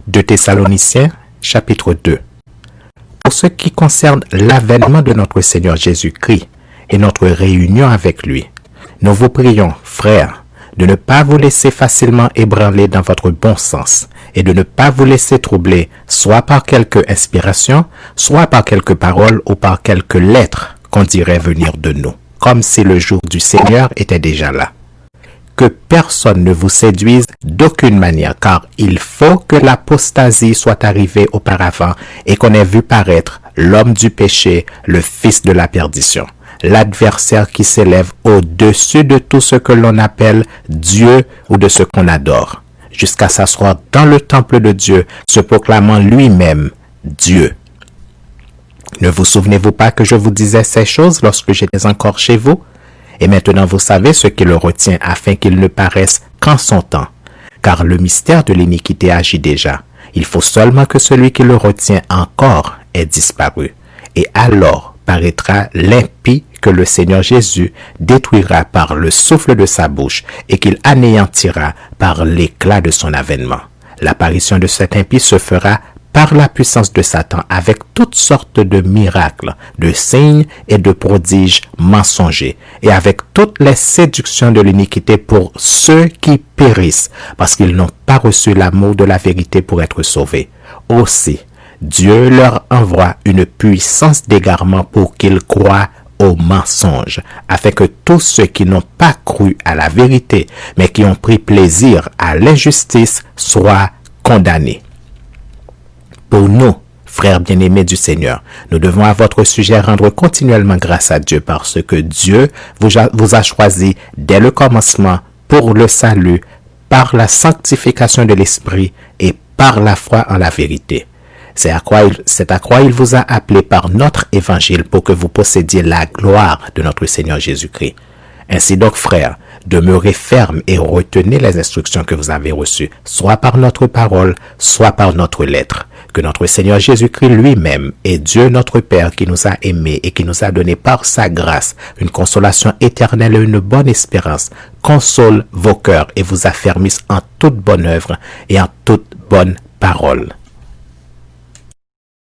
2 Thessaloniciens, chapitre 2. Pour ce qui concerne l'avènement de notre Seigneur Jésus-Christ et notre réunion avec lui, nous vous prions, frères, de ne pas vous laisser facilement ébranler dans votre bon sens et de ne pas vous laisser troubler soit par quelque inspiration, soit par quelques paroles ou par quelques lettres qu'on dirait venir de nous, comme si le jour du Seigneur était déjà là. Que personne ne vous séduise d'aucune manière, car il faut que l'apostasie soit arrivée auparavant et qu'on ait vu paraître l'homme du péché, le fils de la perdition, l'adversaire qui s'élève au-dessus de tout ce que l'on appelle Dieu ou de ce qu'on adore, jusqu'à s'asseoir dans le temple de Dieu, se proclamant lui-même Dieu. Ne vous souvenez-vous pas que je vous disais ces choses lorsque j'étais encore chez vous? Et maintenant vous savez ce qui le retient afin qu'il ne paraisse qu'en son temps. Car le mystère de l'iniquité agit déjà. Il faut seulement que celui qui le retient encore ait disparu. Et alors paraîtra l'impie que le Seigneur Jésus détruira par le souffle de sa bouche et qu'il anéantira par l'éclat de son avènement. L'apparition de cet impie se fera par la puissance de Satan avec toutes sortes de miracles, de signes et de prodiges mensongers, et avec toutes les séductions de l'iniquité pour ceux qui périssent, parce qu'ils n'ont pas reçu l'amour de la vérité pour être sauvés. Aussi, Dieu leur envoie une puissance d'égarement pour qu'ils croient au mensonge, afin que tous ceux qui n'ont pas cru à la vérité, mais qui ont pris plaisir à l'injustice, soient condamnés. Pour nous, frères bien-aimés du Seigneur, nous devons à votre sujet rendre continuellement grâce à Dieu parce que Dieu vous a choisi dès le commencement pour le salut, par la sanctification de l'Esprit et par la foi en la vérité. C'est à quoi il vous a appelé par notre évangile pour que vous possédiez la gloire de notre Seigneur Jésus-Christ. Ainsi donc, frères, demeurez fermes et retenez les instructions que vous avez reçues, soit par notre parole, soit par notre lettre. Que notre Seigneur Jésus-Christ lui-même et Dieu notre Père qui nous a aimés et qui nous a donné par sa grâce une consolation éternelle et une bonne espérance, console vos cœurs et vous affermisse en toute bonne œuvre et en toute bonne parole.